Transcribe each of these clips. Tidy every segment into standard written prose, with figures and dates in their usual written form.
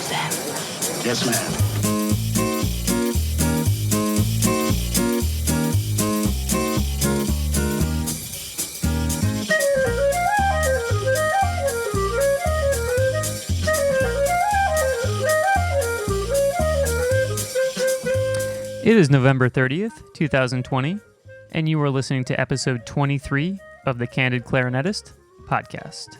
Sam. Yes, ma'am. It is November 30th, 2020, and you are listening to episode 23 of the Candid Clarinetist podcast.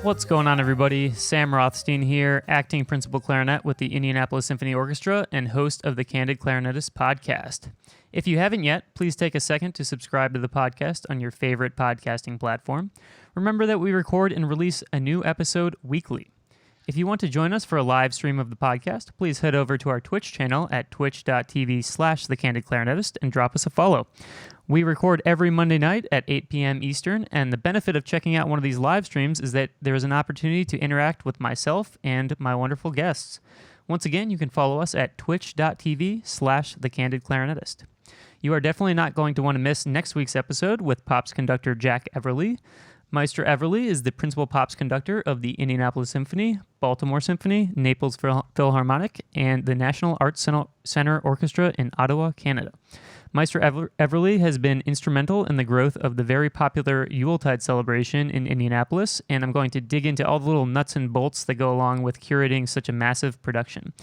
What's going on, everybody? Sam Rothstein here, acting principal clarinet with the Indianapolis Symphony Orchestra and host of the Candid Clarinetist podcast. If you haven't yet, please take a second to subscribe to the podcast on your favorite podcasting platform. Remember that we record and release a new episode weekly. If you want to join us for a live stream of the podcast, please head over to our Twitch channel at twitch.tv/thecandidclarinetist and drop us a follow. We record every Monday night at 8 p.m. Eastern, and the benefit of checking out one of these live streams is that there is an opportunity to interact with myself and my wonderful guests. Once again, you can follow us at twitch.tv/thecandidclarinetist. You are definitely not going to want to miss next week's episode with Pops conductor Jack Everly. Meister Everly is the principal Pops conductor of the Indianapolis Symphony, Baltimore Symphony, Naples Philharmonic, and the National Arts Center Orchestra in Ottawa, Canada. Meister Everly has been instrumental in the growth of the very popular Yuletide celebration in Indianapolis, and I'm going to dig into all the little nuts and bolts that go along with curating such a massive production.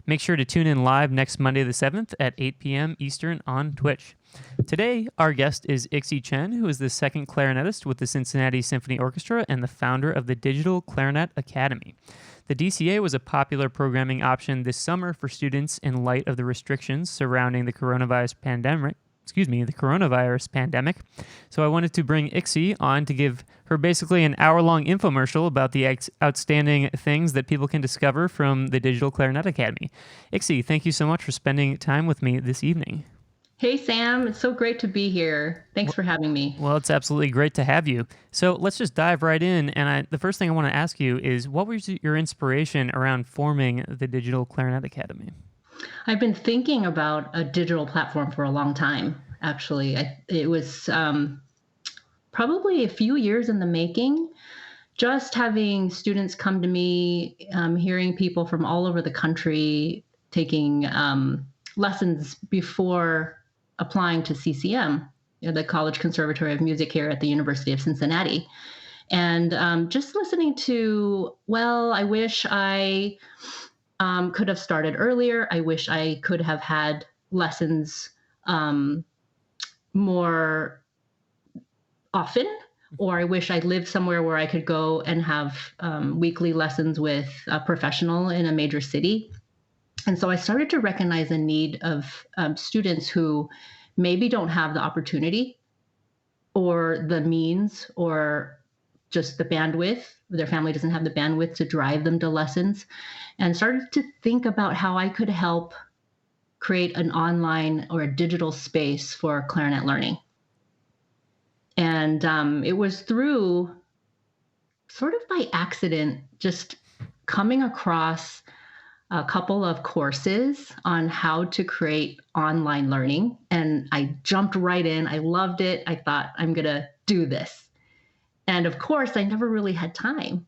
Make sure to tune in live next Monday the 7th at 8 p.m. Eastern on Twitch. Today, our guest is Ixi Chen, who is the second clarinetist with the Cincinnati Symphony Orchestra and the founder of the Digital Clarinet Academy. The DCA was a popular programming option this summer for students in light of the restrictions surrounding the coronavirus pandemic. So I wanted to bring Ixi on to give her basically an hour-long infomercial about the outstanding things that people can discover from the Digital Clarinet Academy. Ixi, thank you so much for spending time with me this evening. Hey, Sam. It's so great to be here. Thanks for having me. Well, it's absolutely great to have you. So let's just dive right in. And the first thing I want to ask you is, what was your inspiration around forming the Digital Clarinet Academy? I've been thinking about a digital platform for a long time, actually. It was probably a few years in the making. Just having students come to me, hearing people from all over the country taking lessons before applying to CCM, the College Conservatory of Music here at the University of Cincinnati. And just listening to, well, I wish I could have started earlier. I wish I could have had lessons more often, or I wish I lived somewhere where I could go and have weekly lessons with a professional in a major city. And so I started to recognize a need of students who maybe don't have the opportunity or the means or just the bandwidth. Their family doesn't have the bandwidth to drive them to lessons, and started to think about how I could help create an online or a digital space for clarinet learning. And it was through sort of by accident, just coming across a couple of courses on how to create online learning. And I jumped right in. I loved it. I thought, I'm going to do this. And of course, I never really had time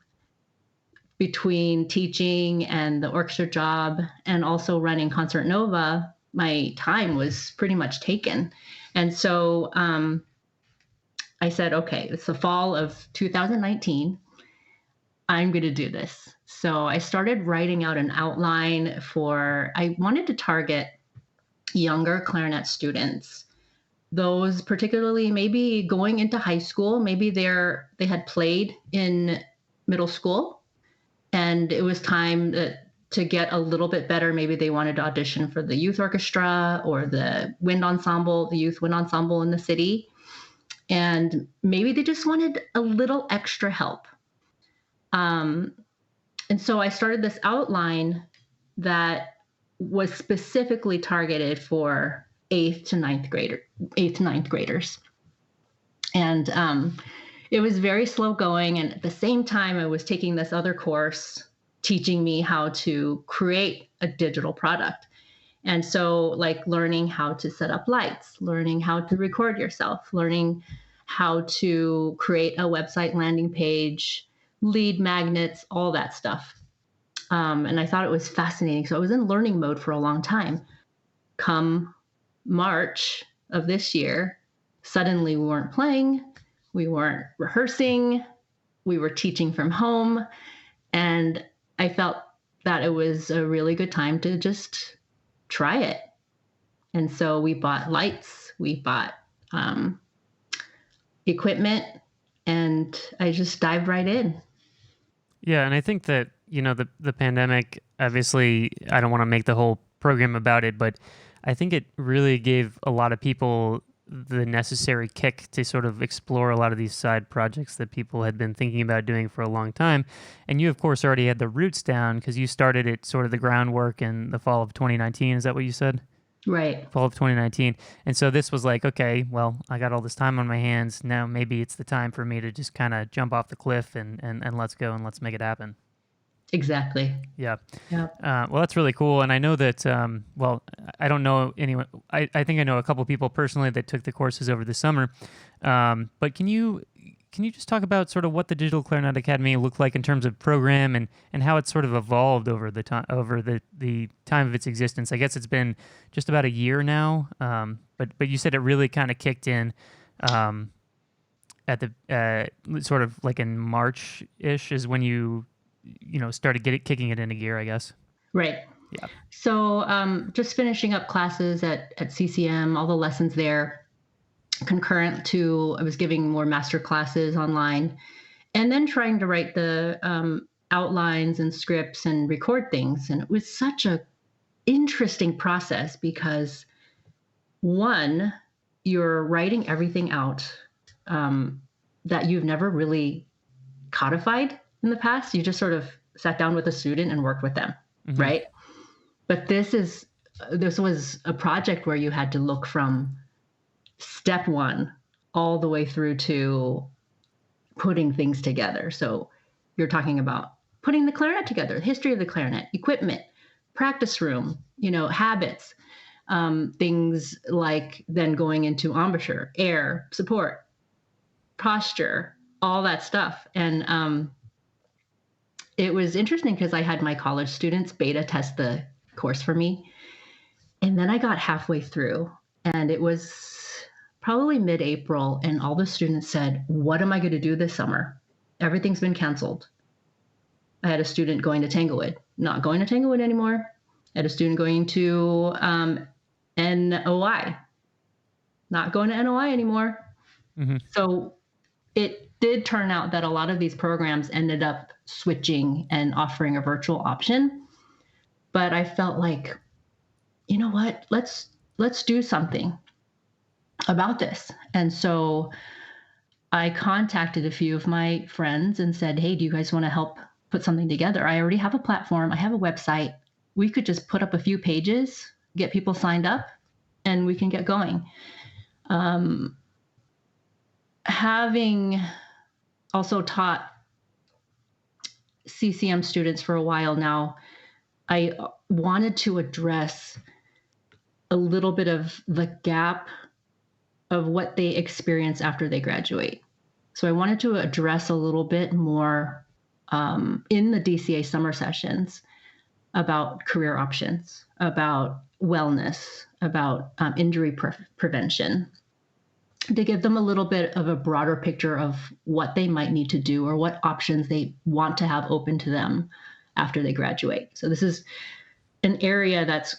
between teaching and the orchestra job and also running Concert Nova. My time was pretty much taken. And so I said, okay, it's the fall of 2019. I'm going to do this. So I started writing out an outline I wanted to target younger clarinet students, those particularly maybe going into high school, maybe they had played in middle school and it was time to get a little bit better. Maybe they wanted to audition for the youth orchestra or the youth wind ensemble in the city. And maybe they just wanted a little extra help. And so I started this outline that was specifically targeted for 8th to 9th graders. And it was very slow going. And at the same time, I was taking this other course teaching me how to create a digital product. And so like learning how to set up lights, learning how to record yourself, learning how to create a website landing page, lead magnets, all that stuff. And I thought it was fascinating. So I was in learning mode for a long time. Come March of this year, suddenly we weren't playing, we weren't rehearsing, we were teaching from home. And I felt that it was a really good time to just try it. And so we bought lights, we bought equipment, and I just dived right in. Yeah, and I think that, the pandemic, obviously, I don't want to make the whole program about it, but I think it really gave a lot of people the necessary kick to sort of explore a lot of these side projects that people had been thinking about doing for a long time. And you, of course, already had the roots down because you started it sort of the groundwork in the fall of 2019. Is that what you said? Right. Fall of 2019. And so this was like, okay, well, I got all this time on my hands. Now maybe it's the time for me to just kind of jump off the cliff and let's go and let's make it happen. Exactly. Yeah. Yeah. Well, that's really cool. And I know that, well, I don't know anyone. I think I know a couple people personally that took the courses over the summer. But can you just talk about sort of what the Digital Clarinet Academy looked like in terms of program and how it's sort of evolved over the time of its existence? I guess it's been just about a year now. But you said it really kind of kicked in at the sort of like in March-ish is when you started kicking it into gear, I guess. Right. Yeah. So just finishing up classes at CCM, all the lessons there, concurrent to I was giving more master classes online, and then trying to write the outlines and scripts and record things. And it was such a interesting process because one, you're writing everything out that you've never really codified in the past. You just sort of sat down with a student and worked with them, Mm-hmm. right? But this was a project where you had to look from step one all the way through to putting things together. So you're talking about putting the clarinet together, the history of the clarinet, equipment, practice room, habits, things like then going into embouchure, air, support, posture, all that stuff. And it was interesting because I had my college students beta test the course for me. And then I got halfway through, and it was probably mid-April, and all the students said, "What am I going to do this summer? Everything's been canceled." I had a student going to Tanglewood, not going to Tanglewood anymore. I had a student going to NOI, not going to NOI anymore. Mm-hmm. So it did turn out that a lot of these programs ended up switching and offering a virtual option. But I felt like, you know what, let's do something about this. And so I contacted a few of my friends and said, "Hey, do you guys want to help put something together? I already have a platform. I have a website. We could just put up a few pages, get people signed up, and we can get going." Having also taught CCM students for a while now, I wanted to address a little bit of the gap of what they experience after they graduate. So I wanted to address a little bit more in the DCA summer sessions about career options, about wellness, about injury prevention, to give them a little bit of a broader picture of what they might need to do or what options they want to have open to them after they graduate. So this is an area that's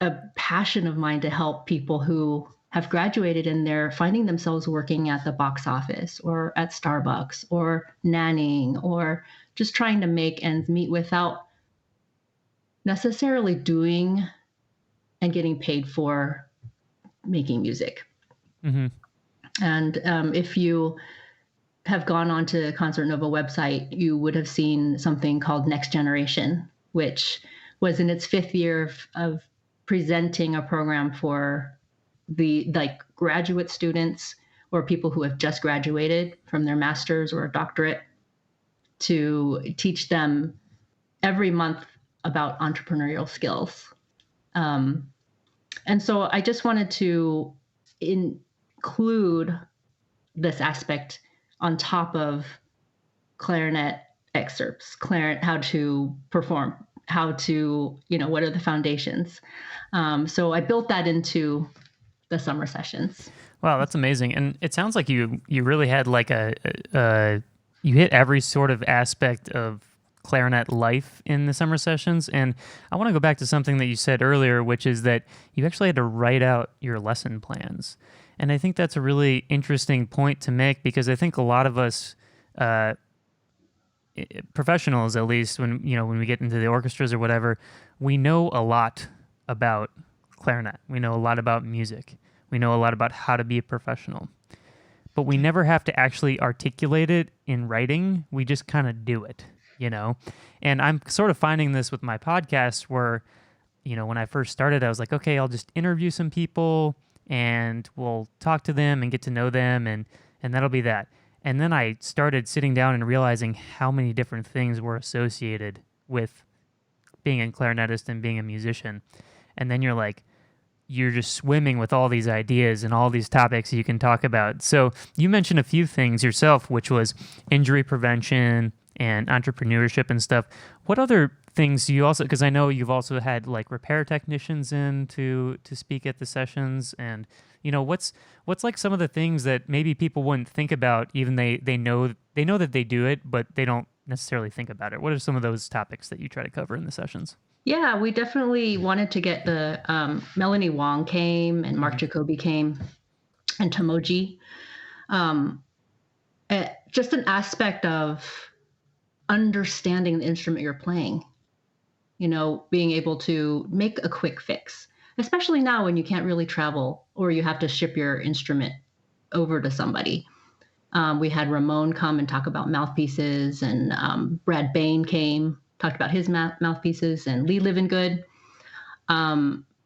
a passion of mine, to help people who have graduated and they're finding themselves working at the box office or at Starbucks or nannying or just trying to make ends meet without necessarily doing and getting paid for making music. Mm-hmm. And if you have gone onto the Concert Nova website, you would have seen something called Next Generation, which was in its fifth year of presenting a program for the graduate students or people who have just graduated from their master's or doctorate, to teach them every month about entrepreneurial skills. And so I just wanted to include this aspect on top of clarinet excerpts, clarinet, how to perform, how to, what are the foundations. So I built that into the summer sessions. Wow, that's amazing. And it sounds like you really had like you hit every sort of aspect of clarinet life in the summer sessions. And I want to go back to something that you said earlier, which is that you actually had to write out your lesson plans. And I think that's a really interesting point to make, because I think a lot of us, professionals at least, when we get into the orchestras or whatever, we know a lot about clarinet. We know a lot about music. We know a lot about how to be a professional. But we never have to actually articulate it in writing. We just kind of do it, And I'm sort of finding this with my podcast where, when I first started, I was like, okay, I'll just interview some people and we'll talk to them and get to know them, and that'll be that. And then I started sitting down and realizing how many different things were associated with being a clarinetist and being a musician. And then you're just swimming with all these ideas and all these topics you can talk about. So you mentioned a few things yourself, which was injury prevention and entrepreneurship and stuff. What other things do you also, because I know you've also had like repair technicians in to speak at the sessions, and what's like some of the things that maybe people wouldn't think about, even they know that they do it, but they don't necessarily think about it. What are some of those topics that you try to cover in the sessions? Yeah, we definitely wanted to get the Melanie Wong came, and Mark Jacoby came, and Tomoji. Just an aspect of understanding the instrument you're playing, being able to make a quick fix, especially now when you can't really travel or you have to ship your instrument over to somebody. We had Ramon come and talk about mouthpieces, and Brad Bain came, talked about his mouthpieces, and Lee Livengood.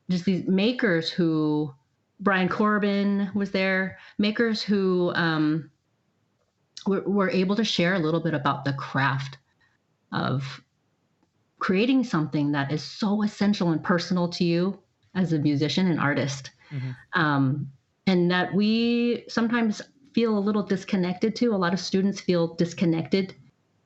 Just these makers who, Brian Corbin was there, makers who were able to share a little bit about the craft of creating something that is so essential and personal to you as a musician and artist. And that we sometimes feel a little disconnected to. A lot of students feel disconnected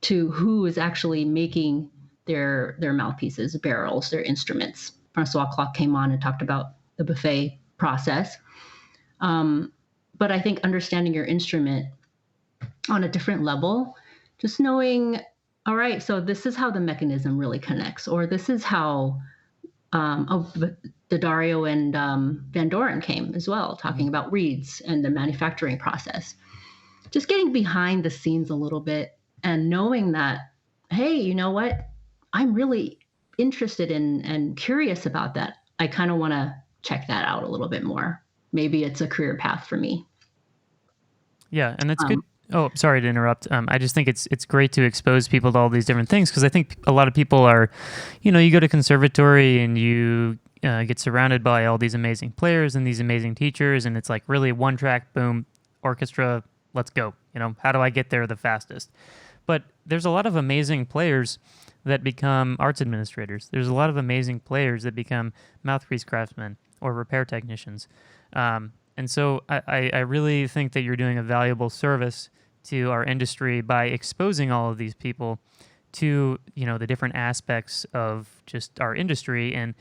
to who is actually making their mouthpieces, barrels, their instruments. Francois Clark came on and talked about the buffet process. But I think understanding your instrument on a different level, just knowing, all right, so this is how the mechanism really connects, or this is how Daddario and Van Doren came as well, talking about reeds and the manufacturing process. Just getting behind the scenes a little bit and knowing that, hey, you know what? I'm really interested in and curious about that. I kind of want to check that out a little bit more. Maybe it's a career path for me. Yeah, and it's good. Oh, sorry to interrupt. I just think it's great to expose people to all these different things, because I think a lot of people are, you go to conservatory and you get surrounded by all these amazing players and these amazing teachers, and it's like really one track, boom, orchestra, let's go. How do I get there the fastest? But there's a lot of amazing players that become arts administrators. There's a lot of amazing players that become mouthpiece craftsmen or repair technicians. And so I really think that you're doing a valuable service to our industry by exposing all of these people to, the different aspects of just our industry. And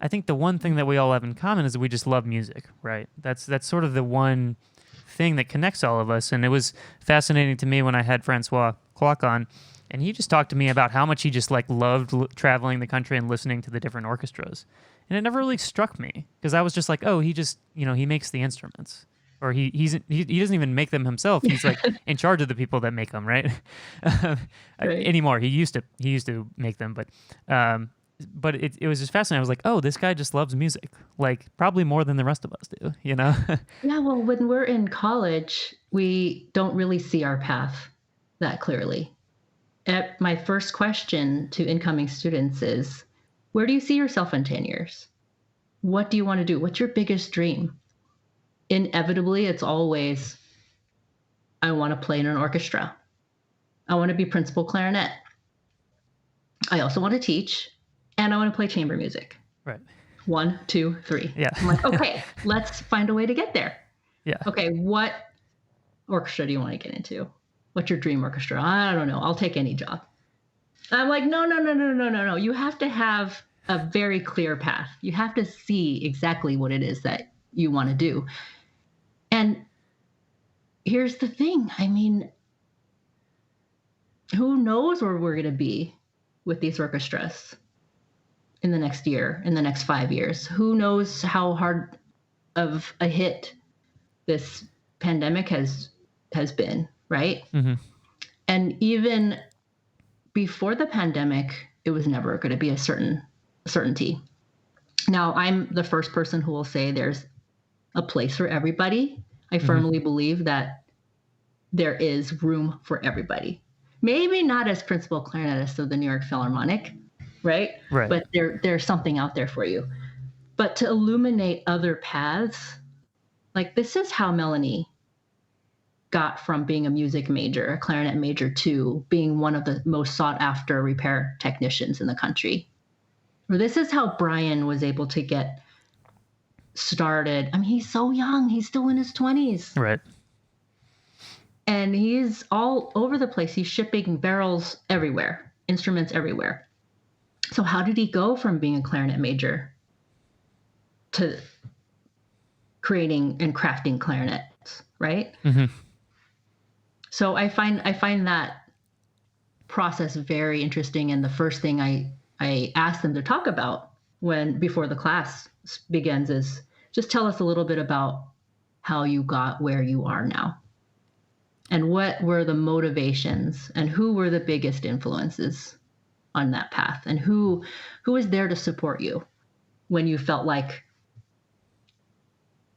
I think the one thing that we all have in common is that we just love music, right? That's sort of the one thing that connects all of us. And it was fascinating to me when I had Francois Clark on, and he just talked to me about how much he just loved traveling the country and listening to the different orchestras. And it never really struck me, because I was just like, oh, he just, he makes the instruments, or he doesn't even make them himself. He's like in charge of the people that make them, right? Right. Anymore. He used to make them, but it was just fascinating. I was like, oh, this guy just loves music, like probably more than the rest of us do, Yeah, well, when we're in college, we don't really see our path that clearly. My first question to incoming students is, where do you see yourself in 10 years? What do you want to do? What's your biggest dream? Inevitably, it's always, I want to play in an orchestra. I want to be principal clarinet. I also want to teach, and I want to play chamber music. Right. 1, 2, 3. Yeah. I'm like, okay, let's find a way to get there. Yeah. Okay, what orchestra do you want to get into? What's your dream orchestra? I don't know. I'll take any job. I'm like, no. You have to have a very clear path. You have to see exactly what it is that you want to do. And here's the thing. I mean, who knows where we're going to be with these orchestras in the next year, in the next 5 years? Who knows how hard of a hit this pandemic has been, right? Mm-hmm. And even before the pandemic, it was never going to be a certainty. Now, I'm the first person who will say there's a place for everybody. I firmly believe that there is room for everybody. Maybe not as principal clarinetist of the New York Philharmonic, right? Right. But there's something out there for you. But to illuminate other paths, like this is how Melanie got from being a music major, a clarinet major, to being one of the most sought after repair technicians in the country. Or this is how Brian was able to get started. I mean, he's so young. He's still in his 20s. Right. And he's all over the place. He's shipping barrels everywhere, instruments everywhere. So how did he go from being a clarinet major to creating and crafting clarinets, right? Mm-hmm. So I find that process very interesting. And the first thing I ask them to talk about before the class begins is just tell us a little bit about how you got where you are now. And what were the motivations and who were the biggest influences on that path, and who was there to support you when you felt like,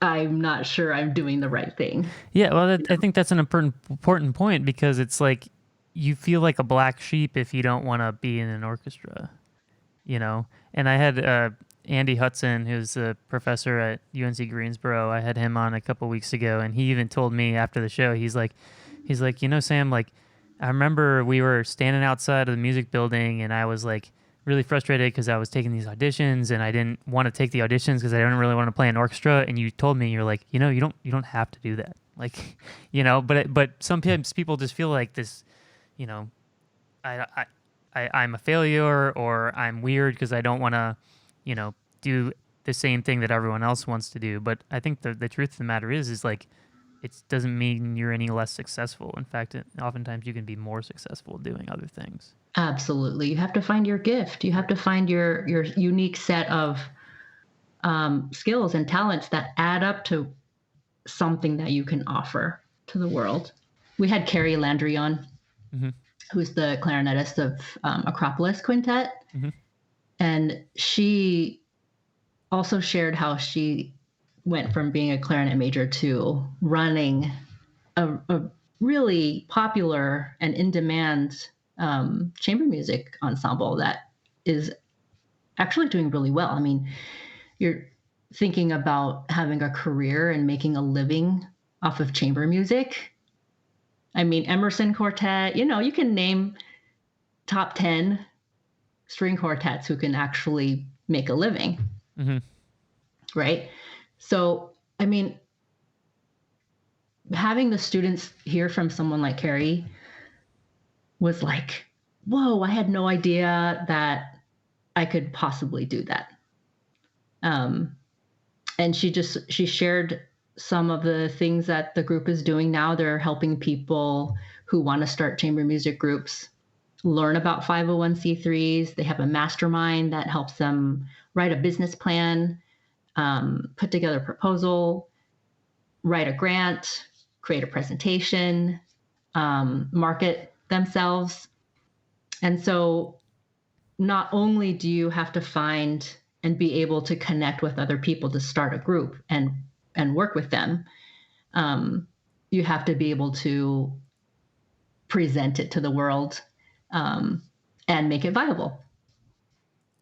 I'm not sure I'm doing the right thing. Yeah, well, I think that's an important point, because it's like you feel like a black sheep if you don't want to be in an orchestra, you know? And I had Andy Hudson, who's a professor at UNC Greensboro. I had him on a couple weeks ago, and he even told me after the show, he's like, you know, Sam, like, I remember we were standing outside of the music building, and I was like really frustrated because I was taking these auditions, and I didn't want to take the auditions because I didn't really want to play an orchestra. And you told me, you're like, you know, you don't have to do that, like, you know. But sometimes people just feel like this, you know, I'm a failure, or I'm weird because I don't want to, you know, do the same thing that everyone else wants to do. But I think the truth of the matter is like, it doesn't mean you're any less successful. In fact, oftentimes you can be more successful doing other things. Absolutely. You have to find your gift. You have to find your unique set of skills and talents that add up to something that you can offer to the world. We had Carrie Landry on, who's the clarinetist of Acropolis Quintet. And she also shared how she went from being a clarinet major to running a really popular and in-demand chamber music ensemble that is actually doing really well. I mean, you're thinking about having a career and making a living off of chamber music. I mean, Emerson Quartet, you know, you can name top 10 string quartets who can actually make a living, right? So, I mean, having the students hear from someone like Carrie was like, whoa, I had no idea that I could possibly do that. And she shared some of the things that the group is doing now. They're helping people who want to start chamber music groups learn about 501c3s. They have a mastermind that helps them write a business plan, put together a proposal, write a grant, create a presentation, market themselves. And so not only do you have to find and be able to connect with other people to start a group and work with them, you have to be able to present it to the world and make it viable.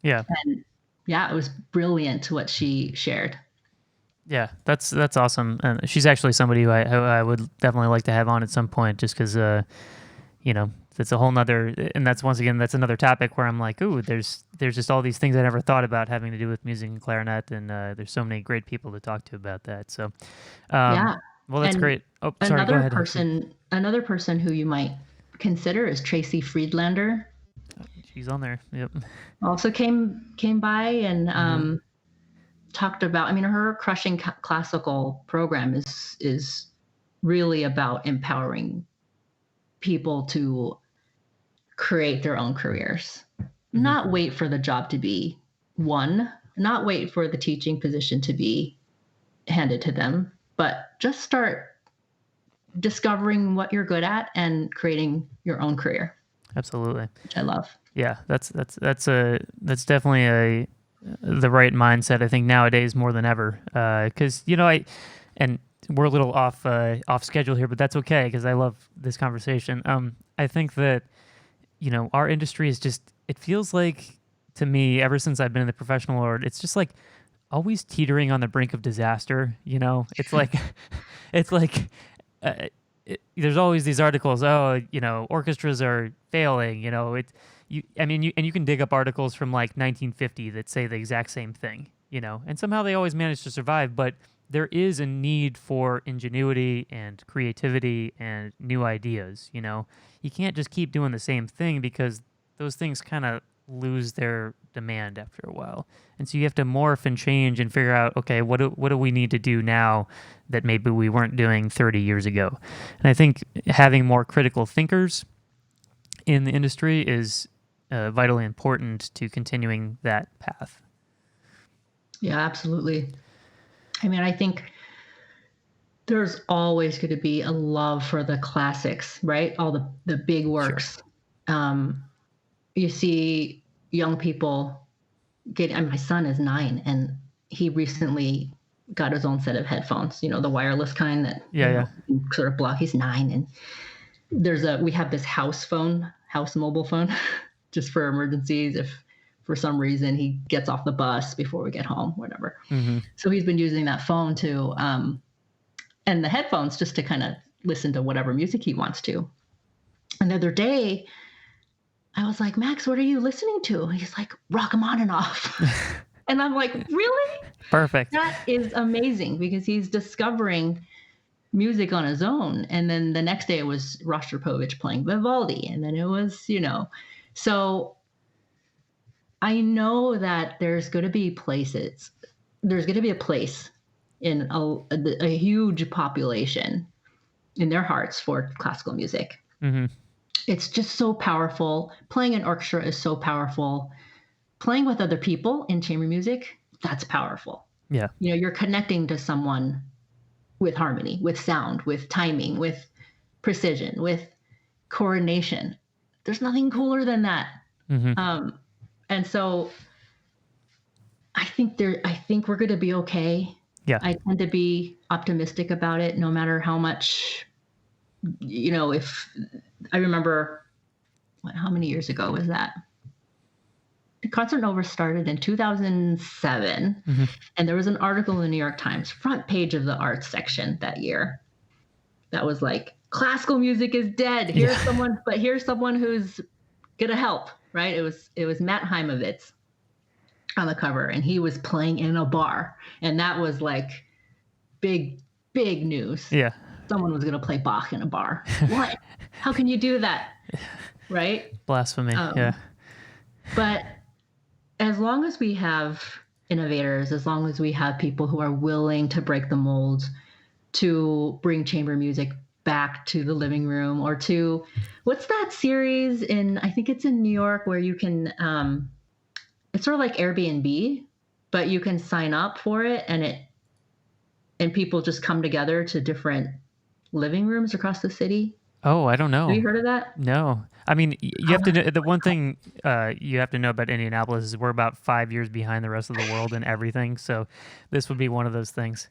Yeah. And yeah, it was brilliant what she shared. Yeah, that's awesome. And she's actually somebody who I would definitely like to have on at some point, just because, you know, that's a whole nother, and that's once again, that's another topic where I'm like, ooh, there's just all these things I never thought about having to do with music and clarinet, and there's so many great people to talk to about that. So, Yeah. well, that's And great. Oh, sorry, go ahead. another person who you might consider is Tracy Friedlander. She's on there. Yep. Also came by and talked about. I mean, her Crushing Classical program is really about empowering people to create their own careers, not wait for the job to be won, not wait for the teaching position to be handed to them, but just start discovering what you're good at and creating your own career. Absolutely. Which I love. Yeah, that's definitely the right mindset, I think, nowadays more than ever. Because and we're a little off schedule here, but that's okay because I love this conversation. I think that our industry is just, it feels like to me, ever since I've been in the professional world, it's just like always teetering on the brink of disaster. It's like there's always these articles. Oh, orchestras are failing. You can dig up articles from like 1950 that say the exact same thing. And somehow they always manage to survive. But there is a need for ingenuity and creativity and new ideas. You can't just keep doing the same thing because those things kind of lose their demand after a while. And so you have to morph and change and figure out, okay, what do we need to do now that maybe we weren't doing 30 years ago? And I think having more critical thinkers in the industry is vitally important to continuing that path. Yeah, absolutely. I mean, I think there's always going to be a love for the classics, right? All the big works. Sure. You see young people and my son is 9 and he recently got his own set of headphones, the wireless kind that sort of block. He's 9 and we have this house mobile phone just for emergencies. If for some reason he gets off the bus before we get home, whatever. Mm-hmm. So he's been using that phone to, and the headphones just to kind of listen to whatever music he wants to. And the other day, I was like, Max, what are you listening to? And he's like, Rachmaninoff. And I'm like, really? Perfect. That is amazing because he's discovering music on his own. And then the next day it was Rostropovich playing Vivaldi. And then it was, so I know that there's going to be a place in a huge population in their hearts for classical music. Mm-hmm. It's just so powerful. Playing an orchestra is so powerful. Playing with other people in chamber music, that's powerful. Yeah. You're connecting to someone with harmony, with sound, with timing, with precision, with coordination. There's nothing cooler than that. Mm-hmm. And so I think we're going to be okay. Yeah. I tend to be optimistic about it, no matter how much, if I remember how many years ago was that? The Concert Nova started in 2007, mm-hmm. and there was an article in the New York Times, front page of the arts section that year, that was like, classical music is dead. Here's someone who's gonna help, right? It was Matt Heimovitz on the cover, and he was playing in a bar, and that was like big news. Yeah. Someone was gonna play Bach in a bar. What? How can you do that? Right? Blasphemy. Yeah. But as long as we have innovators, as long as we have people who are willing to break the mold, to bring chamber music back to the living room, or to, what's that series I think it's in New York, where you can, it's sort of like Airbnb, but you can sign up for it and people just come together to different living rooms across the city. Oh, I don't know. Have you heard of that? No. I mean, you have to know, the one thing you have to know about Indianapolis is we're about 5 years behind the rest of the world in everything. So this would be one of those things.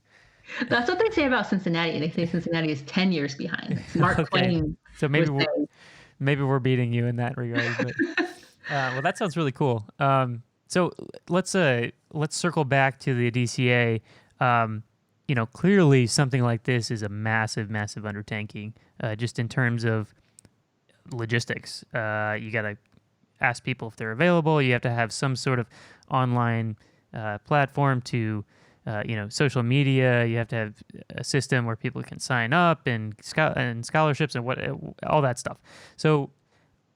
That's what they say about Cincinnati. They say Cincinnati is 10 years behind. Mark Twain. So maybe we're beating you in that regard. But, well, that sounds really cool. So let's circle back to the DCA. Clearly something like this is a massive, massive undertaking, just in terms of logistics. You got to ask people if they're available. You have to have some sort of online platform to, social media. You have to have a system where people can sign up and scholarships and all that stuff. So,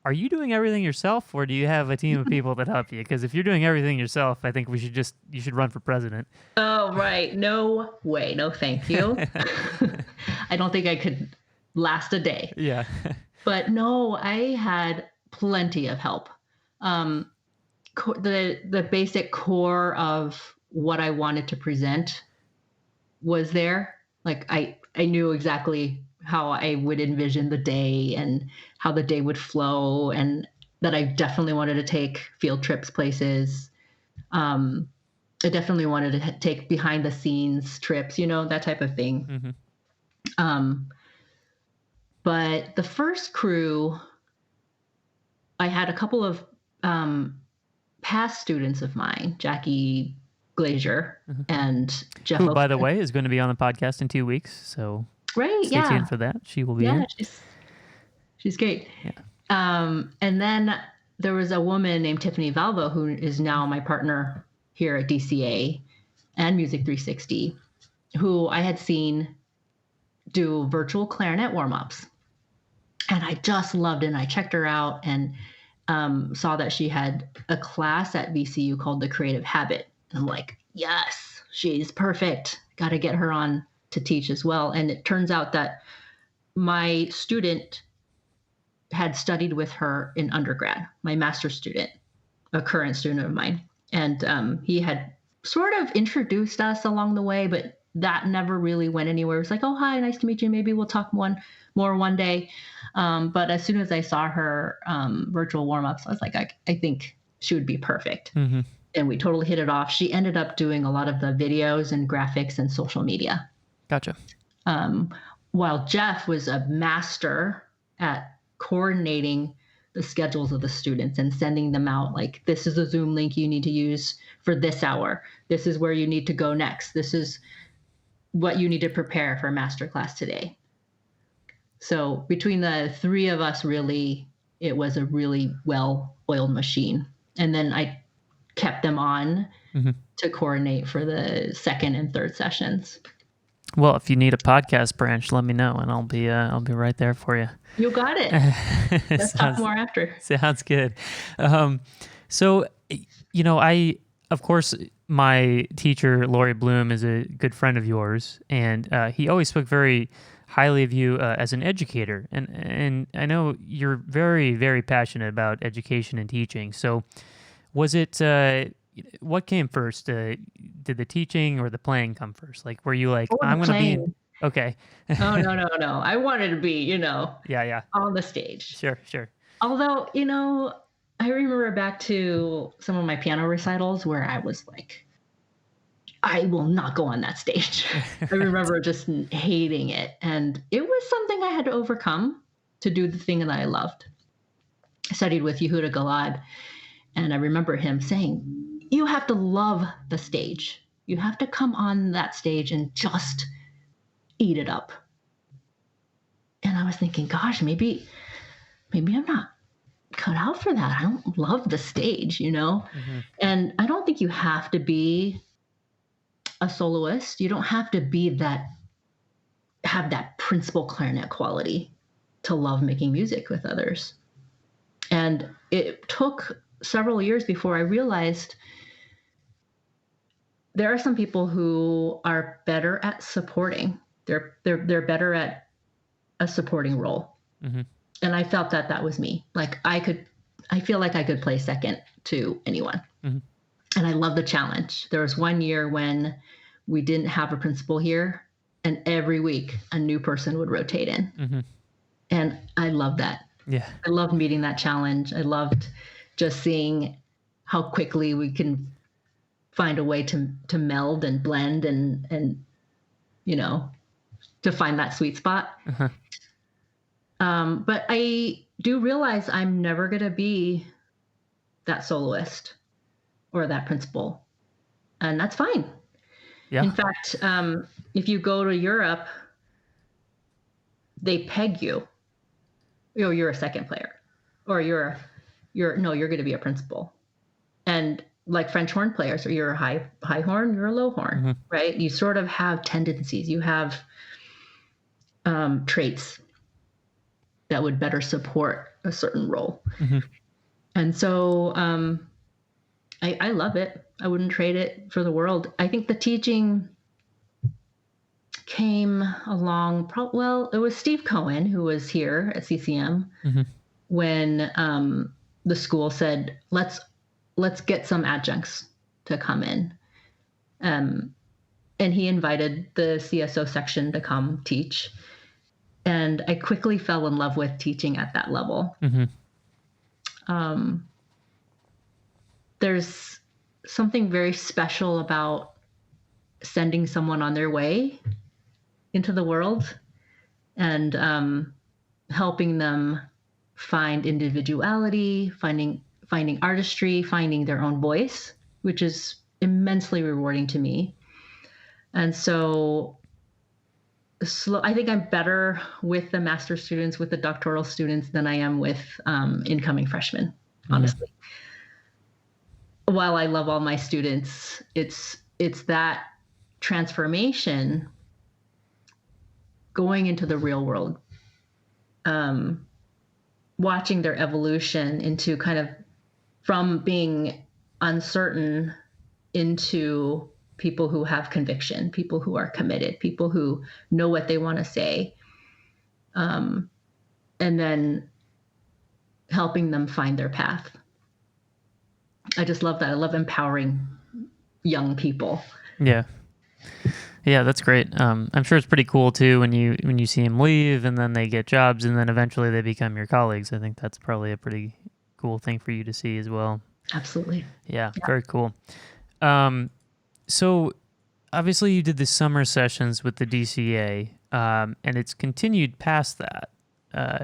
are you doing everything yourself, or do you have a team of people that help you? Because if you're doing everything yourself, I think you should run for president. Oh, right. No way. No, thank you. I don't think I could last a day. Yeah. But no, I had plenty of help. The basic core of what I wanted to present was there. Like I knew exactly how I would envision the day and how the day would flow, and that I definitely wanted to take field trips places. I definitely wanted to take behind the scenes trips, that type of thing. Mm-hmm. But the first crew, I had a couple of past students of mine, Jackie Glazier and Jeff. Who, by the way, is going to be on the podcast in 2 weeks. So stay tuned for that. She will be here. She's great. Yeah. And then there was a woman named Tiffany Valvo, who is now my partner here at DCA and Music 360, who I had seen do virtual clarinet warm-ups. And I just loved it. And I checked her out and saw that she had a class at VCU called The Creative Habit. And I'm like, yes, she's perfect. Got to get her on to teach as well. And it turns out that my student had studied with her in undergrad, my master's student, a current student of mine. And he had sort of introduced us along the way, but that never really went anywhere. It was like, oh, hi, nice to meet you. Maybe we'll talk more one day. But as soon as I saw her virtual warm-ups, I was like, I think she would be perfect. Mm-hmm. And we totally hit it off. She ended up doing a lot of the videos and graphics and social media. Gotcha. While Jeff was a master at coordinating the schedules of the students and sending them out, like, this is a Zoom link you need to use for this hour. This is where you need to go next. This is what you need to prepare for masterclass today. So between the three of us, really, it was a really well-oiled machine. And then I kept them on to coordinate for the second and third sessions. Well, if you need a podcast branch, let me know, and I'll be right there for you. You got it. Let's talk more after. Sounds good. So, of course, my teacher, Lori Bloom, is a good friend of yours, and he always spoke very highly of you as an educator. And I know you're very, very passionate about education and teaching. So was it, what came first? Did the teaching or the playing come first? Like, were you like, I'm going to be in... Okay. Oh, no. I wanted to be, yeah, on the stage. Sure. Although, I remember back to some of my piano recitals where I was like, I will not go on that stage. I remember just hating it. And it was something I had to overcome to do the thing that I loved. I studied with Yehuda Galad, and I remember him saying, you have to love the stage. You have to come on that stage and just eat it up. And I was thinking, gosh, maybe I'm not cut out for that. I don't love the stage, Mm-hmm. And I don't think you have to be a soloist. You don't have to have that principal clarinet quality to love making music with others. And it took several years before I realized there are some people who are better at supporting. They're better at a supporting role. Mm-hmm. And I felt that was me. Like I feel like I could play second to anyone. Mm-hmm. And I love the challenge. There was one year when we didn't have a principal here, and every week a new person would rotate in. Mm-hmm. And I loved that. Yeah. I loved meeting that challenge. I loved just seeing how quickly we can find a way to meld and blend and to find that sweet spot. Uh-huh. But I do realize I'm never going to be that soloist or that principal. And that's fine. Yeah. In fact, if you go to Europe, they peg you. you're a second player, or you're going to be a principal. And like French horn players, or you're a high horn, you're a low horn, right? You sort of have tendencies. You have traits that would better support a certain role. And so I love it. I wouldn't trade it for the world. I think the teaching came along, it was Steve Cohen, who was here at CCM when the school said, let's get some adjuncts to come in. And he invited the CSO section to come teach. And I quickly fell in love with teaching at that level. There's something very special about sending someone on their way into the world and helping them find individuality, finding artistry, finding their own voice, which is immensely rewarding to me. And so I think I'm better with the master's students, with the doctoral students, than I am with incoming freshmen, honestly. While I love all my students, it's that transformation going into the real world, watching their evolution into kind of from being uncertain into people who have conviction, people who are committed, people who know what they want to say, and then helping them find their path. I just love that. I love empowering young people. Yeah, that's great. I'm sure it's pretty cool too when you see them leave and then they get jobs and then eventually they become your colleagues. I think that's probably a pretty cool thing for you to see as well. Absolutely. Yeah. Very cool. So obviously you did the summer sessions with the DCA, and it's continued past that.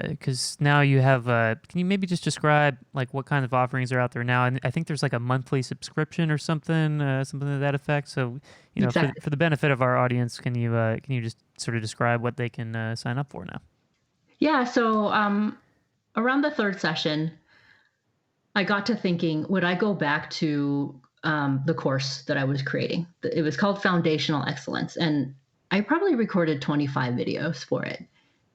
Because now you have, can you maybe just describe like what kind of offerings are out there now? And I think there's like a monthly subscription or something to that effect. So, Exactly. for the benefit of our audience, can you just sort of describe what they can sign up for now? Yeah. So around the third session, I got to thinking, would I go back to the course that I was creating? It was called Foundational Excellence, and I probably recorded 25 videos for it.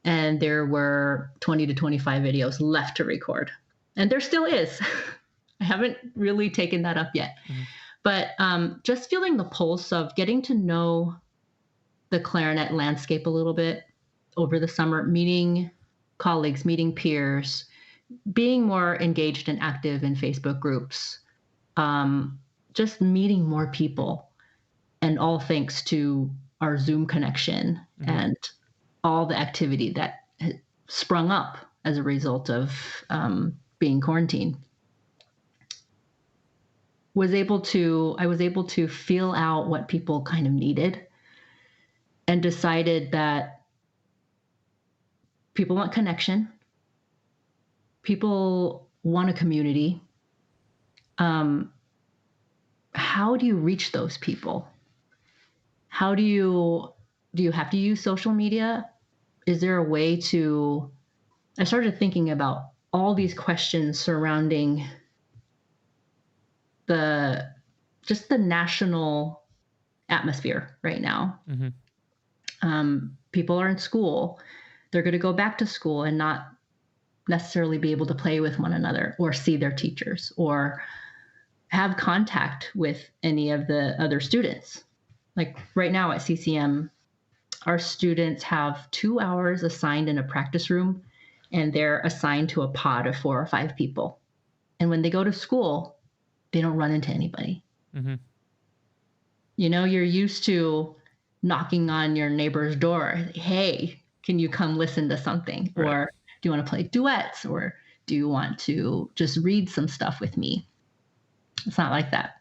And there were 20 to 25 videos left to record. And there still is. I haven't really taken that up yet. But just feeling the pulse of getting to know the clarinet landscape a little bit over the summer, meeting colleagues, meeting peers, being more engaged and active in Facebook groups, just meeting more people, and all thanks to our Zoom connection and all the activity that sprung up as a result of being quarantined. I was able to feel out what people kind of needed, and decided that people want connection. People want a community. How do you reach those people? How do you have to use social media? Is there a way to, I started thinking about all these questions surrounding just the national atmosphere right now. People are in school. They're going to go back to school and not necessarily be able to play with one another or see their teachers or have contact with any of the other students. Like right now at CCM, our students have 2 hours assigned in a practice room, and they're assigned to a pod of 4 or 5 people. And when they go to school, they don't run into anybody. You're used to knocking on your neighbor's door. Hey, can you come listen to something? Right. Or do you want to play duets? Or do you want to just read some stuff with me? It's not like that.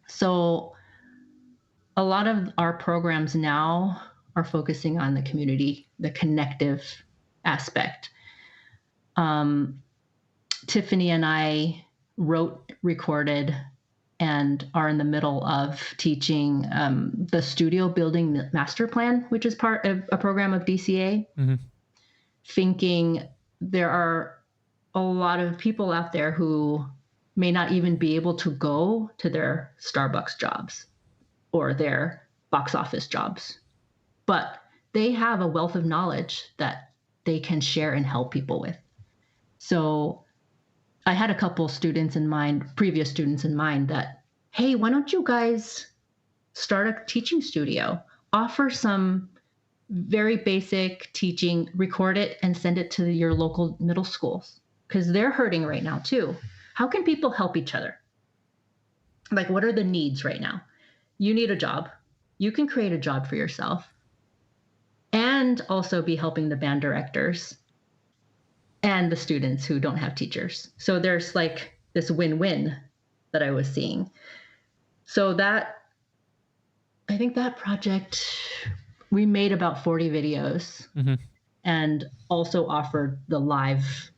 So a lot of our programs now are focusing on the community, the connective aspect. Tiffany and I wrote, recorded, and are in the middle of teaching the studio building master plan, which is part of a program of DCA. Thinking there are a lot of people out there who may not even be able to go to their Starbucks jobs or their box office jobs, but they have a wealth of knowledge that they can share and help people with. So I had a couple students in mind, previous students in mind, that, hey, why don't you guys start a teaching studio? Offer some very basic teaching, record it and send it to your local middle schools, because they're hurting right now too. How can people help each other? Like, what are the needs right now? You need a job. You can create a job for yourself and also be helping the band directors and the students who don't have teachers. So there's like this win-win that I was seeing. So I think that project, we made about 40 videos and also offered the live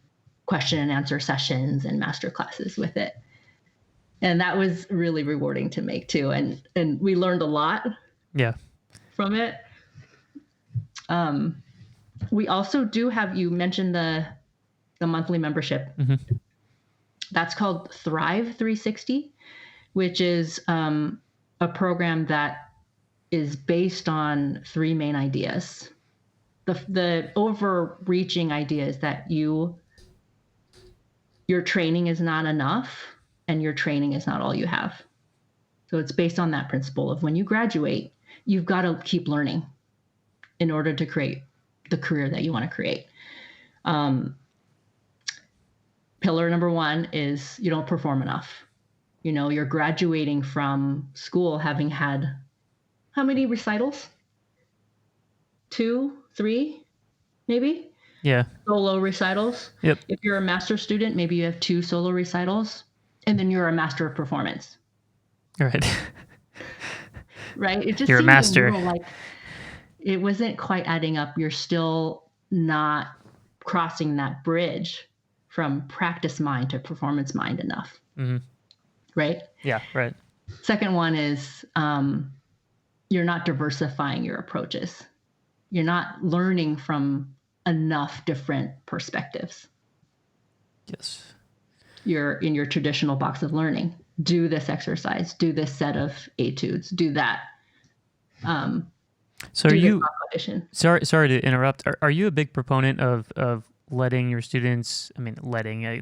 question and answer sessions and master classes with it. And that was really rewarding to make too. And we learned a lot from it. We also do have, you mentioned the monthly membership. That's called Thrive 360, which is a program that is based on three main ideas. The overreaching idea is that your training is not enough and your training is not all you have. So it's based on that principle of when you graduate, you've got to keep learning in order to create the career that you want to create. Pillar number one is you don't perform enough. You know, you're graduating from school having had how many recitals? 2, 3, maybe? Yeah. Solo recitals. Yep. If you're a master student, maybe you have 2 solo recitals, and then you're a master of performance. Right. Right? It just you're a seems master. A little like it wasn't quite adding up. You're still not crossing that bridge from practice mind to performance mind enough. Right? Yeah, right. Second one is you're not diversifying your approaches. You're not learning from enough different perspectives. Yes. You're in your traditional box of learning. Do this exercise, do this set of etudes, do that. So are you, sorry to interrupt. Are you a big proponent of letting your students, I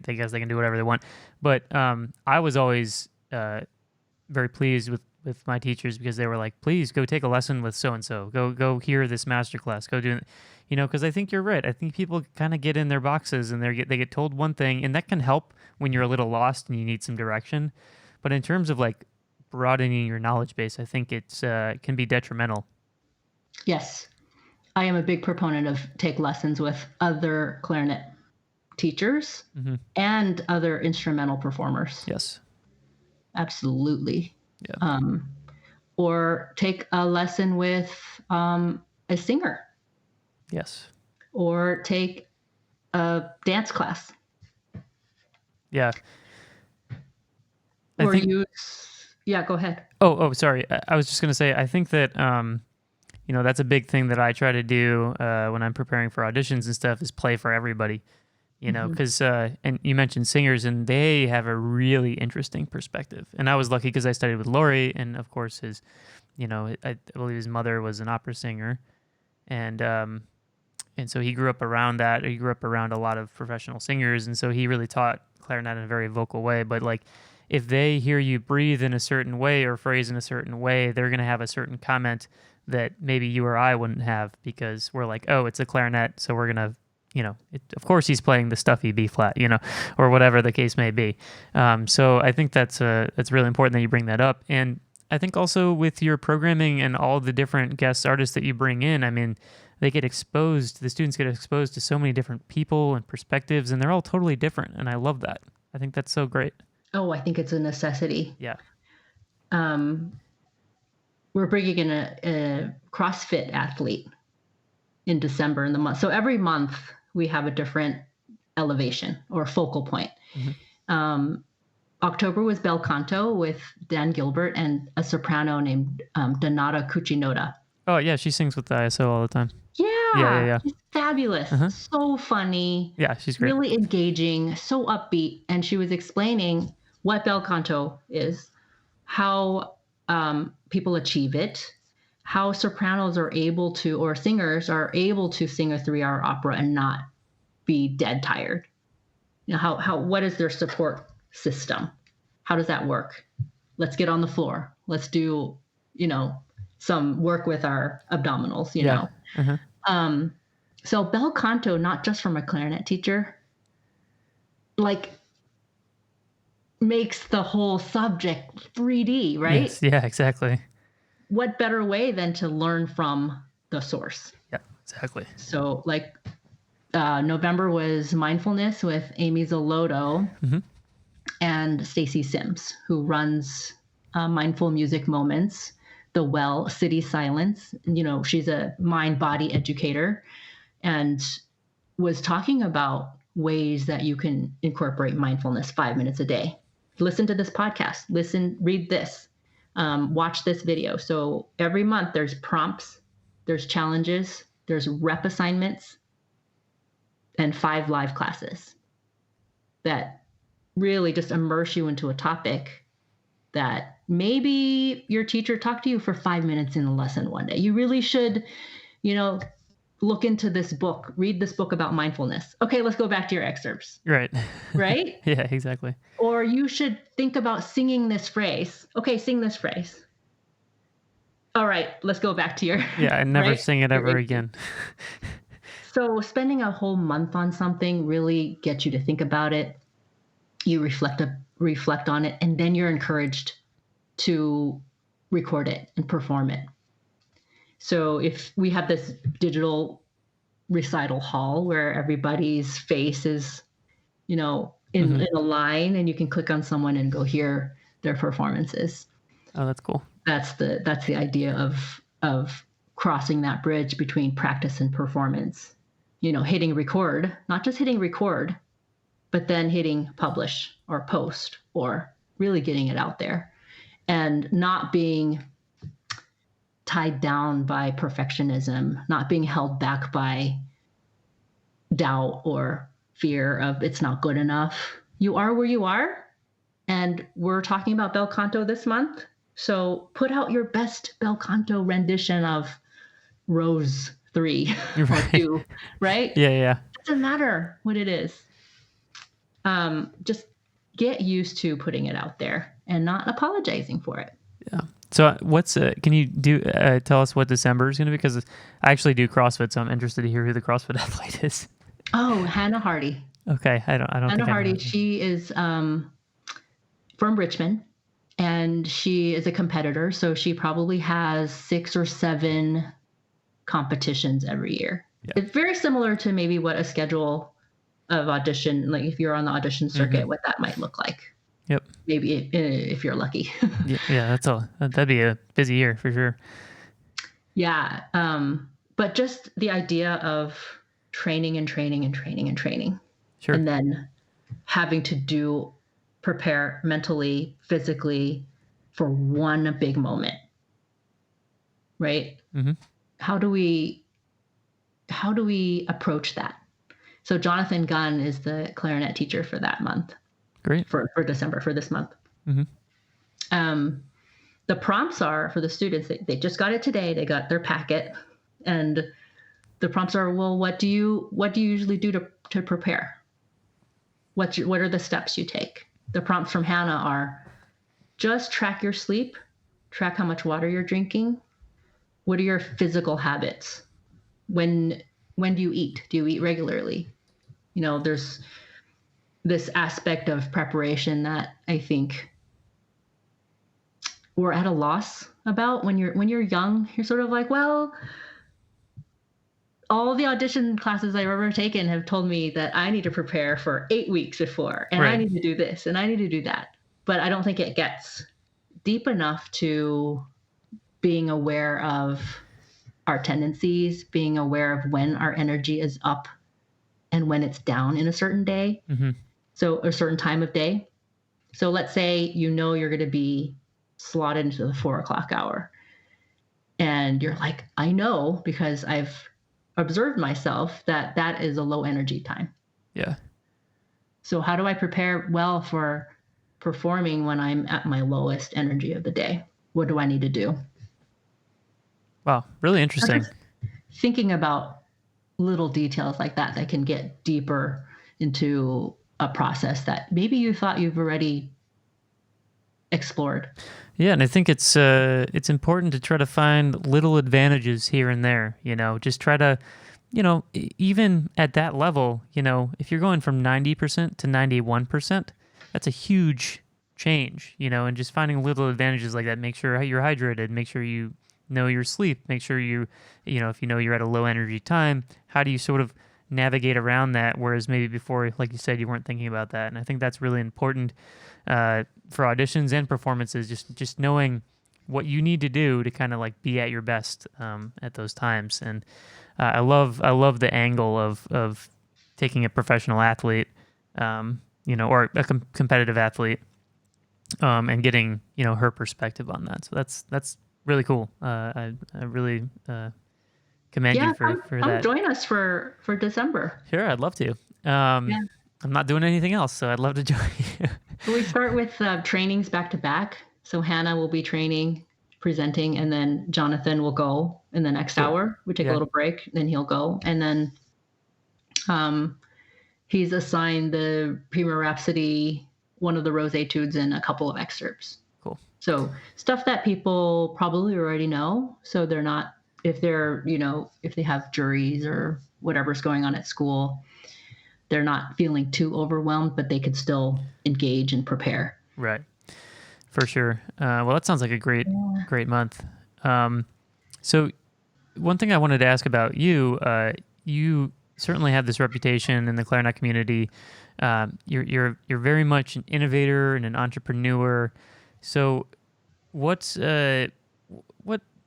guess they can do whatever they want, but I was always very pleased with my teachers because they were like, please go take a lesson with so-and-so, go hear this masterclass, go do it. You know, because I think you're right. I think people kind of get in their boxes and they get told one thing, and that can help when you're a little lost and you need some direction. But in terms of like broadening your knowledge base, I think it's can be detrimental. Yes. I am a big proponent of take lessons with other clarinet teachers and other instrumental performers. Yes. Absolutely. Yeah. Or take a lesson with a singer. Yes. Or take a dance class. Yeah. Or go ahead. Oh, sorry. I was just going to say, I think that, that's a big thing that I try to do when I'm preparing for auditions and stuff is play for everybody, because, and you mentioned singers and they have a really interesting perspective. And I was lucky because I studied with Laurie, and of course I believe his mother was an opera singer, and so he grew up around that. He grew up around a lot of professional singers, and so he really taught clarinet in a very vocal way. But like, if they hear you breathe in a certain way or phrase in a certain way, they're going to have a certain comment that maybe you or I wouldn't have, because we're like, oh, it's a clarinet, so we're going to, of course he's playing the stuffy B flat, or whatever the case may be. So I think that's really important that you bring that up. And I think also with your programming and all the different guest artists that you bring in, the students get exposed to so many different people and perspectives, and they're all totally different. And I love that. I think that's so great. Oh, I think it's a necessity. Yeah. We're bringing in a CrossFit athlete in December in the month. So every month we have a different elevation or focal point. October was bel canto with Dan Gilbert and a soprano named Donata Cucinotta. Oh, yeah, she sings with the ISO all the time. Yeah, Yeah. she's fabulous. Uh-huh. So funny. Yeah, she's great. Really engaging, so upbeat. And she was explaining what bel canto is, how people achieve it, how sopranos are able to, or singers are able to sing a 3-hour opera and not be dead tired. You know, what is their support system? How does that work? Let's get on the floor. Let's do, some work with our abdominals, Yeah. Uh-huh. So bel canto, not just from a clarinet teacher, like makes the whole subject 3D, right? Yes. Yeah, exactly. What better way than to learn from the source? Yeah, exactly. So like November was mindfulness with Amy Zolotto and Stacy Sims, who runs Mindful Music Moments, the Well City Silence. She's a mind-body educator and was talking about ways that you can incorporate mindfulness 5 minutes a day. Listen to this podcast, read this, watch this video. So every month there's prompts, there's challenges, there's rep assignments, and 5 live classes that really just immerse you into a topic that maybe your teacher talked to you for 5 minutes in a lesson one day. You really should, look into this book, read this book about mindfulness. Okay, let's go back to your excerpts. Right. Right? Yeah, exactly. Or you should think about singing this phrase. Okay, sing this phrase. All right, let's go back to your... Yeah, and never right? sing it ever again. So spending a whole month on something really gets you to think about it. You reflect on it, and then you're encouraged to record it and perform it. So if we have this digital recital hall where everybody's face is, in a line, and you can click on someone and go hear their performances. Oh, that's cool. That's the idea of crossing that bridge between practice and performance. Hitting record, not just hitting record, but then hitting publish or post, or really getting it out there, and not being tied down by perfectionism, not being held back by doubt or fear of it's not good enough. You are where you are, and we're talking about bel canto this month. So put out your best bel canto rendition of Rose 3 or 2, right? Yeah. Doesn't matter what it is. Just get used to putting it out there and not apologizing for it. Yeah. So can you tell us what December is going to be? Because I actually do CrossFit, so I'm interested to hear who the CrossFit athlete is. Oh, Hannah Hardy. Okay. I don't Hannah think Hardy, she is from Richmond, and she is a competitor. So she probably has 6 or 7 competitions every year. Yeah. It's very similar to maybe what a schedule of audition, like if you're on the audition circuit, what that might look like. Yep. Maybe if you're lucky. Yeah, that'd be a busy year for sure. Yeah. But just the idea of training and training and training and training. Sure. And then having to prepare mentally, physically for one big moment. Right? Mm-hmm. How do we approach that? So Jonathan Gunn is the clarinet teacher for that month. Great. For December, for this month. Mm-hmm. The prompts are for the students. They just got it today. They got their packet, and the prompts are, well, what do you usually do to prepare? What are the steps you take? The prompts from Hannah are just track your sleep, track how much water you're drinking. What are your physical habits? When do you eat? Do you eat regularly? There's this aspect of preparation that I think we're at a loss about. When you're young, you're sort of like, well, all the audition classes I've ever taken have told me that I need to prepare for 8 weeks before, and I need to do this and I need to do that. But I don't think it gets deep enough to being aware of our tendencies, being aware of when our energy is up and when it's down in a certain day. Mm-hmm. So a certain time of day. So let's say you're going to be slotted into the 4 o'clock hour, and you're like, I know because I've observed myself that that is a low energy time. Yeah. So how do I prepare well for performing when I'm at my lowest energy of the day? What do I need to do? Wow. Really interesting. Thinking about little details like that that can get deeper into a process that maybe you thought you've already explored. Yeah, and I think it's important to try to find little advantages here and there. Just try to, even at that level, if you're going from 90% to 91%, that's a huge change. And just finding little advantages like that. Make sure you're hydrated. Make sure you know your sleep. Make sure if you know you're at a low energy time, how do you sort of navigate around that? Whereas maybe before, like you said, you weren't thinking about that. And I think that's really important for auditions and performances. Just knowing what you need to do to kind of like be at your best at those times. And I love the angle of taking a professional athlete, or a competitive athlete, and getting her perspective on that. So that's really cool. I really commend you for that. Join us for December. Sure, I'd love to. I'm not doing anything else, so I'd love to join you. We start with trainings back to back. So Hannah will be training, presenting, and then Jonathan will go in the next hour. We take a little break, then he'll go. And then he's assigned the Prima Rhapsody, one of the Rose Etudes, and a couple of excerpts. Cool. So stuff that people probably already know. So they're not, if they have juries or whatever's going on at school, they're not feeling too overwhelmed, but they could still engage and prepare. Right. For sure. Well, that sounds like a great month. So one thing I wanted to ask about you, you certainly have this reputation in the clarinet community. You're very much an innovator and an entrepreneur. So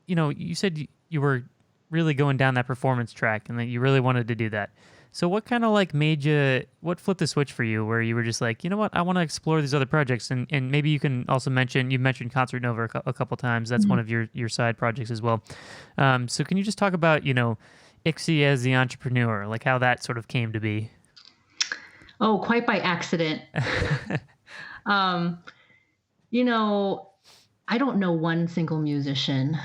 you said you were really going down that performance track and that you really wanted to do that. So what kind of like what flipped the switch for you where you were just like, you know what, I want to explore these other projects? And maybe you can also you mentioned Concert Nova a couple times. That's one of your side projects as well. So can you just talk about, Ixi as the entrepreneur, like how that sort of came to be? Oh, quite by accident. I don't know one single musician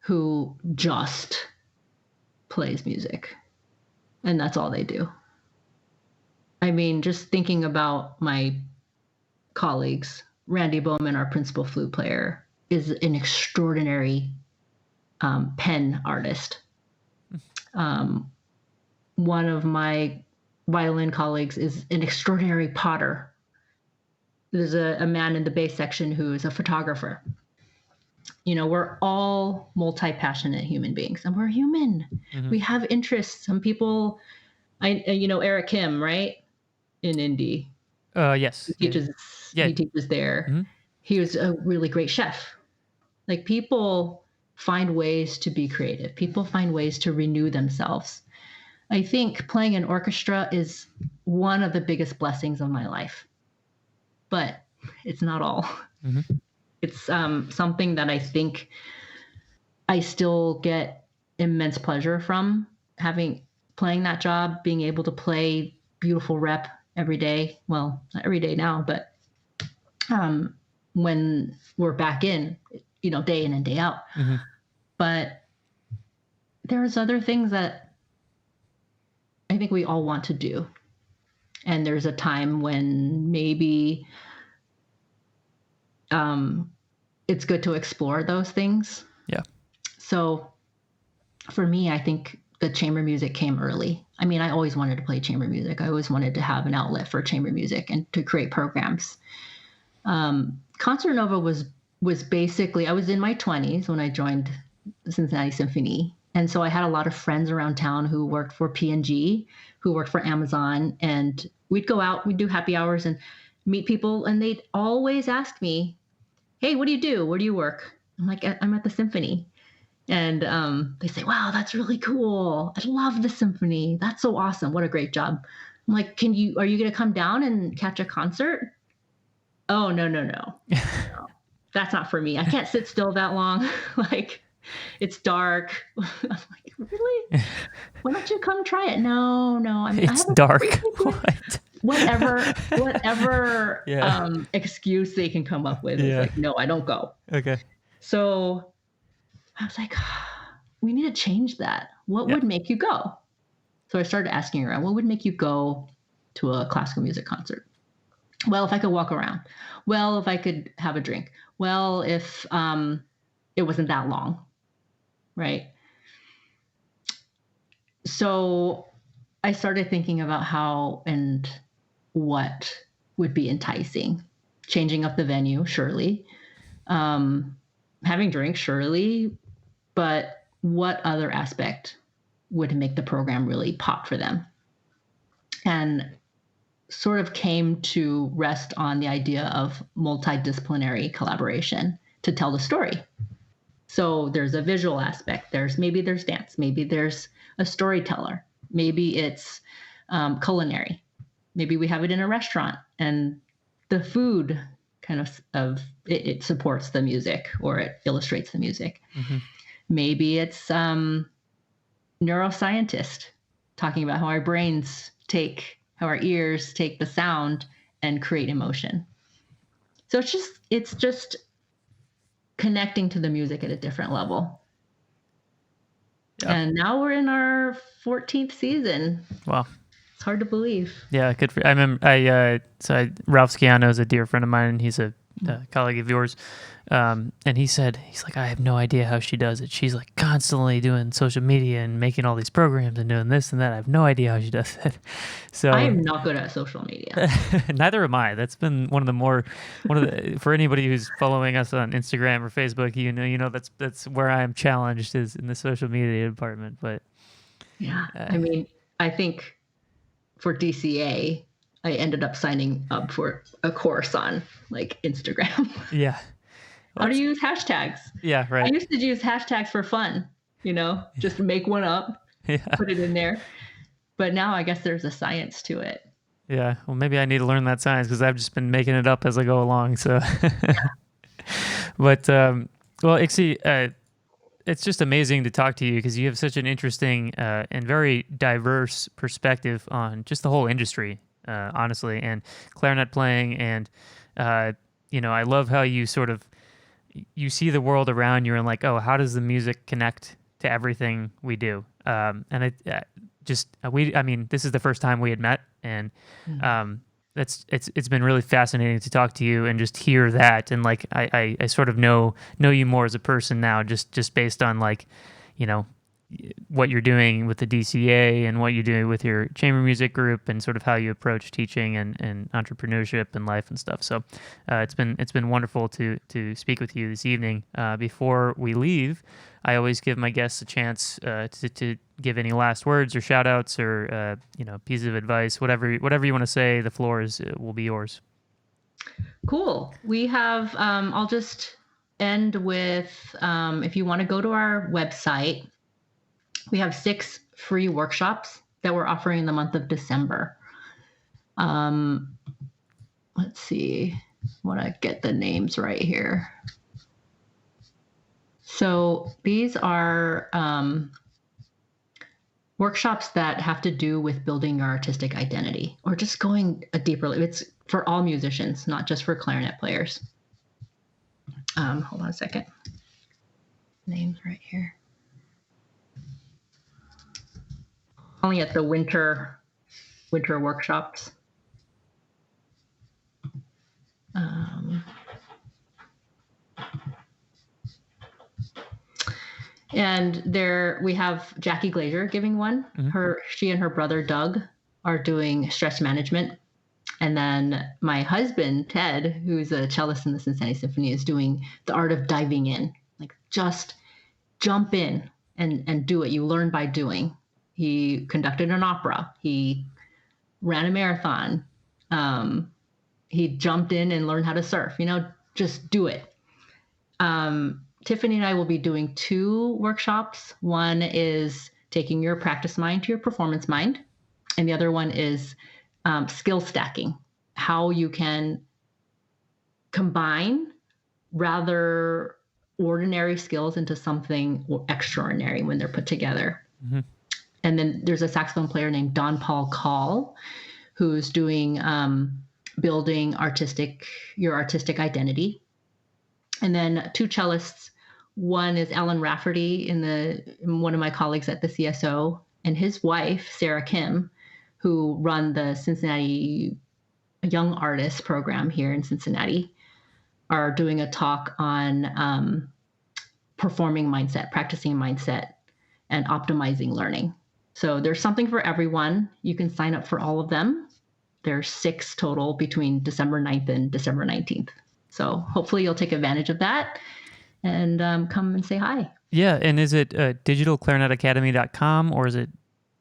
who just plays music and that's all they do. I mean, just thinking about my colleagues, Randy Bowman, our principal flute player, is an extraordinary pen artist. One of my violin colleagues is an extraordinary potter. There's a man in the bass section who is a photographer. We're all multi-passionate human beings, and we're human. Mm-hmm. We have interests. Some people, Eric Kim, right? In Indy. Yes. He teaches there. Mm-hmm. He was a really great chef. Like, people find ways to be creative. People find ways to renew themselves. I think playing an orchestra is one of the biggest blessings of my life, but it's not all. Mm-hmm. It's something that I think I still get immense pleasure from playing that job, being able to play beautiful rep every day. Well, not every day now, but when we're back in, day in and day out. Mm-hmm. But there's other things that I think we all want to do. And there's a time when maybe it's good to explore those things. Yeah. So for me, I think the chamber music came early. I mean, I always wanted to play chamber music. I always wanted to have an outlet for chamber music and to create programs. Concert Nova was basically, I was in my 20s when I joined the Cincinnati Symphony. And so I had a lot of friends around town who worked for P&G, who worked for Amazon. And we'd go out, we'd do happy hours and meet people. And they'd always ask me, hey, what do you do? Where do you work? I'm like, I'm at the symphony. And they say, wow, that's really cool. I love the symphony. That's so awesome. What a great job. I'm like, are you going to come down and catch a concert? Oh, no. No, that's not for me. I can't sit still that long. Like, It's dark. I'm like, really? Why don't you come try it? No. I mean, I It's have a dark. What? whatever Yeah. excuse they can come up with is Yeah. like, no, I don't go. Okay. So I was like, we need to change that. What Yeah. would make you go? So I started asking around, what would make you go to a classical music concert? Well, if I could walk around. Well, if I could have a drink. Well, if it wasn't that long, right? So I started thinking about how and what would be enticing. Changing up the venue, surely. Having drinks, surely. But what other aspect would make the program really pop for them? And sort of came to rest on the idea of multidisciplinary collaboration to tell the story. So there's a visual aspect. Maybe there's dance. Maybe there's a storyteller. Maybe it's culinary. Maybe we have it in a restaurant, and the food kind of it supports the music or it illustrates the music. Mm-hmm. Maybe it's neuroscientist talking about how our ears take the sound and create emotion. So it's just connecting to the music at a different level. Yeah. And now we're in our 14th season. Wow. It's hard to believe. Yeah, good for. I remember. Ralph Sciano is a dear friend of mine, and he's a colleague of yours. And he's like, I have no idea how she does it. She's like constantly doing social media and making all these programs and doing this and that. I have no idea how she does it. So I am not good at social media. Neither am I. That's been for anybody who's following us on Instagram or Facebook, you know that's where I am challenged, is in the social media department. But yeah, I mean, I think for DCA, I ended up signing up for a course on like Instagram. Yeah. How to use hashtags. Yeah, right. I used to use hashtags for fun, just make one up, put it in there. But now I guess there's a science to it. Yeah, well, maybe I need to learn that science because I've just been making it up as I go along. So, but well, Ixi, it's just amazing to talk to you because you have such an interesting and very diverse perspective on just the whole industry, honestly, and clarinet playing. And I love how you you see the world around you and like, oh, how does the music connect to everything we do? And this is the first time we had met, and it's been really fascinating to talk to you and just hear that, and like I sort of know you more as a person now, just based on like, what you're doing with the DCA and what you do with your chamber music group and sort of how you approach teaching and entrepreneurship and life and stuff. So it's been wonderful to speak with you this evening. Before we leave, I always give my guests a chance to give any last words or shout outs or piece of advice, whatever you want to say. The floor will be yours. Cool. We have I'll just end with if you want to go to our website, we have 6 free workshops that we're offering in the month of December. Let's see. I want to get the names right here. So these are workshops that have to do with building your artistic identity or just going a deeper. It's for all musicians, not just for clarinet players. Hold on a second. Names right here. Only at the winter workshops. And there we have Jackie Glazier giving one. Mm-hmm. She and her brother Doug are doing stress management. And then my husband, Ted, who's a cellist in the Cincinnati Symphony, is doing the art of diving in. Like just jump in and do it. You learn by doing. He conducted an opera. He ran a marathon. He jumped in and learned how to surf. Just do it. Tiffany and I will be doing 2 workshops. One is taking your practice mind to your performance mind. And the other one is skill stacking, how you can combine rather ordinary skills into something extraordinary when they're put together. Mm-hmm. And then there's a saxophone player named Don Paul Call, who's doing building your artistic identity. And then 2 cellists. One is Alan Rafferty, one of my colleagues at the CSO, and his wife, Sarah Kim, who run the Cincinnati Young Artists program here in Cincinnati, are doing a talk on performing mindset, practicing mindset, and optimizing learning. So there's something for everyone. You can sign up for all of them. There's 6 total between December 9th and December 19th. So hopefully you'll take advantage of that and come and say hi. Yeah, and is it digitalclarinetacademy.com or is it?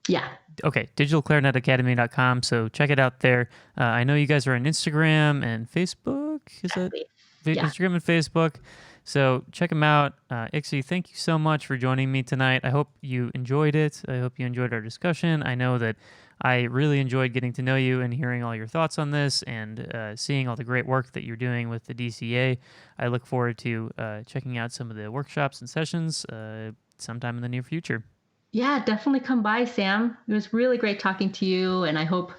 Yeah. Okay, digitalclarinetacademy.com. So check it out there. I know you guys are on Instagram and Facebook. Is Exactly. that Instagram and Facebook? So check them out. Ixi, thank you so much for joining me tonight. I hope you enjoyed it. I hope you enjoyed our discussion. I know that I really enjoyed getting to know you and hearing all your thoughts on this and seeing all the great work that you're doing with the DCA. I look forward to checking out some of the workshops and sessions sometime in the near future. Yeah, definitely come by, Sam. It was really great talking to you, and I hope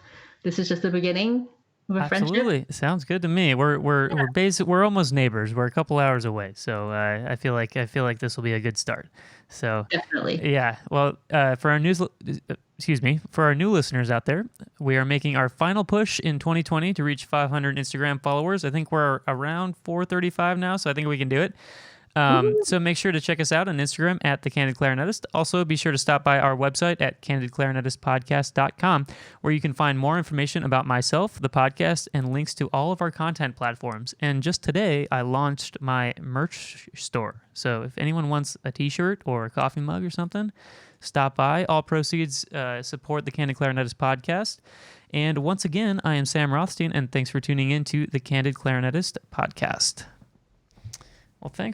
this is just the beginning of a friendship. Absolutely, sounds good to me. We're almost neighbors. We're a couple hours away, so I feel like this will be a good start. So Definitely. yeah. Well, for our new listeners out there, we are making our final push in 2020 to reach 500 Instagram followers. I think we're around 435 now, so I think we can do it. So make sure to check us out on Instagram at The Candid Clarinetist. Also, be sure to stop by our website at candidclarinetistpodcast.com, where you can find more information about myself, the podcast, and links to all of our content platforms. And just today, I launched my merch store. So if anyone wants a t-shirt or a coffee mug or something, stop by. All proceeds support the Candid Clarinetist podcast. And once again, I am Sam Rothstein, and thanks for tuning in to the Candid Clarinetist podcast. Well, thanks.